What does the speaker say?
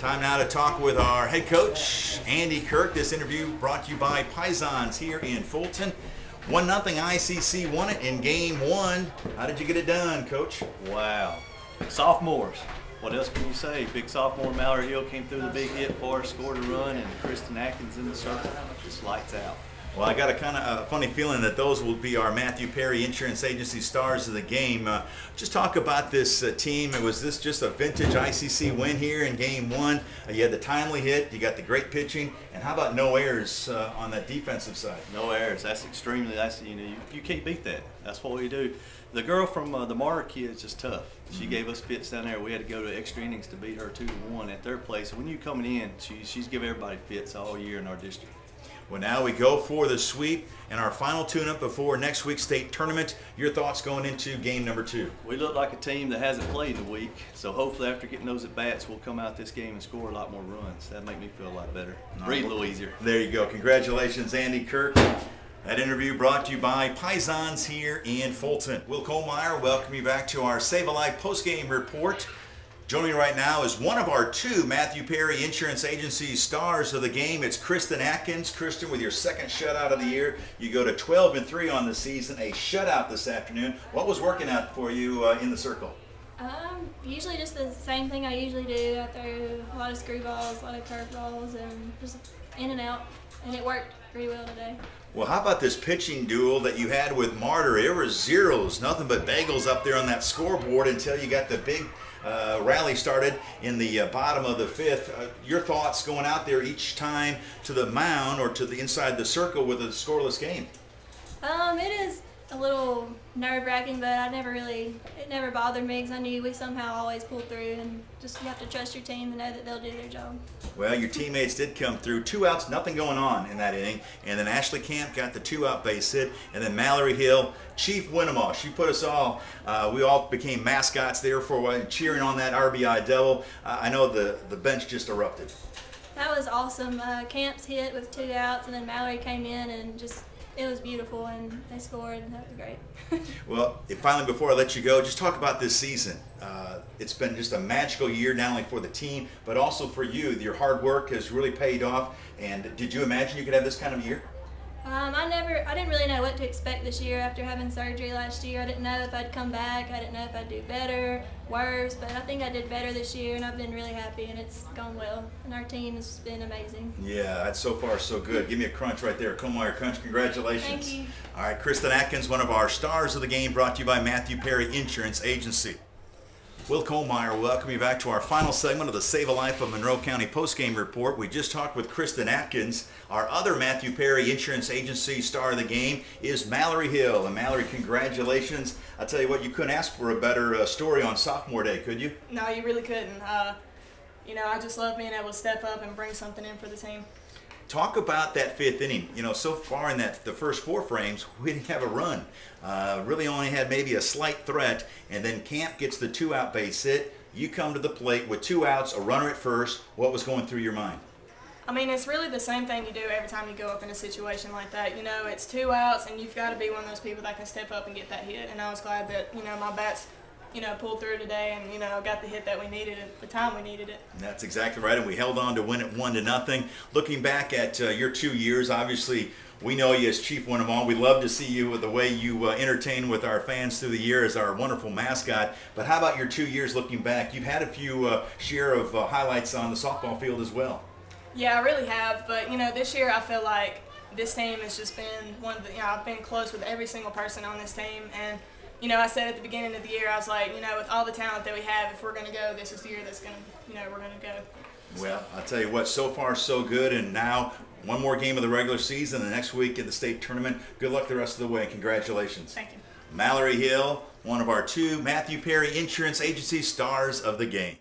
Time now to talk with our head coach, Andy Kirk. This interview brought to you by Pisons here in Fulton. 1-0 ICC won it in game one. How did you get it done, Coach? Wow. Sophomores. What else can you say? Big sophomore Mallory Hill came through the big hit for us, scored a run, and Kristen Atkins in the circle. Just lights out. Well, I got a kind of funny feeling that those will be our Matthew Perry Insurance Agency stars of the game. Just talk about this team. Was this just a vintage ICC win here in game one? You had the timely hit, you got the great pitching, and how about no errors on that defensive side? No errors. That's you can't beat that. That's what we do. The girl from the Martyr kid is just tough. She gave us fits down there. We had to go to extra innings to beat her 2-1 at their place. When you coming in, she's giving everybody fits all year in our district. Well, now we go for the sweep and our final tune-up before next week's state tournament. Your thoughts going into game number 2? We look like a team that hasn't played in a week, so hopefully after getting those at-bats, we'll come out this game and score a lot more runs. That'd make me feel a lot better. Breathe a little easier. There you go. Congratulations, Andy Kirk. That interview brought to you by Pisons here in Fulton. Will Kohlmeyer, welcome you back to our Save a Life post-game report. Joining me right now is one of our 2 Matthew Perry Insurance Agency stars of the game. It's Kristen Atkins. Kristen, with your second shutout of the year, you go to 12-3 on the season, a shutout this afternoon. What was working out for you in the circle? Usually just the same thing I usually do. I throw a lot of screwballs, a lot of curveballs, and just in and out, and it worked pretty well today. Well, how about this pitching duel that you had with Martyr? It was zeros, nothing but bagels up there on that scoreboard until you got the big rally started in the bottom of the 5th. Your thoughts going out there each time to the mound or to the inside the circle with a scoreless game? It is a little nerve-wracking, but it never bothered me because I knew we somehow always pulled through, and just you have to trust your team and know that they'll do their job. Well, your teammates did come through. 2 outs, nothing going on in that inning, and then Ashley Camp got the 2-out base hit, and then Mallory Hill, Chief Winemaw. She put us all, we all became mascots there for a while, cheering on that RBI double. I know the bench just erupted. That was awesome. Camp's hit with 2 outs, and then Mallory came in and just it was beautiful, and they scored, and that was great. Well, finally, before I let you go, just talk about this season. It's been just a magical year, not only for the team, but also for you. Your hard work has really paid off, and did you imagine you could have this kind of year? I didn't really know what to expect this year after having surgery last year. I didn't know if I'd come back. I didn't know if I'd do better, worse, but I think I did better this year, and I've been really happy, and it's gone well. And our team has been amazing. Yeah, that's so far so good. Give me a crunch right there. Kohlmeyer crunch, congratulations. Thank you. All right, Kristen Atkins, one of our stars of the game, brought to you by Matthew Perry Insurance Agency. Will Kohlmeyer, welcome you back to our final segment of the Save a Life of Monroe County postgame report. We just talked with Kristen Atkins. Our other Matthew Perry Insurance Agency star of the game is Mallory Hill. And Mallory, congratulations. I tell you what, you couldn't ask for a better story on Sophomore Day, could you? No, you really couldn't. I just love being able to step up and bring something in for the team. Talk about that 5th inning. So far in the first 4 frames, we didn't have a run. Really only had maybe a slight threat, and then Camp gets the 2-out base hit. You come to the plate with 2 outs, a runner at first. What was going through your mind? I mean, it's really the same thing you do every time you go up in a situation like that. It's 2 outs, and you've got to be one of those people that can step up and get that hit. And I was glad that, my bats pulled through today and, got the hit that we needed at the time we needed it. That's exactly right, and we held on to win it 1-0. Looking back at your 2 years, obviously we know you as Chief Winemaw. We love to see you with the way you entertain with our fans through the year as our wonderful mascot. But how about your 2 years looking back? You've had a few share of highlights on the softball field as well. Yeah, I really have, but this year I feel like this team has just been one of the, I've been close with every single person on this team, and I said at the beginning of the year, I was like, with all the talent that we have, if we're going to go, this is the year that's going to, we're going to go. Well, I'll tell you what, so far so good, and now one more game of the regular season, the next week at the state tournament. Good luck the rest of the way, and congratulations. Thank you. Mallory Hill, one of our 2 Matthew Perry Insurance Agency stars of the game.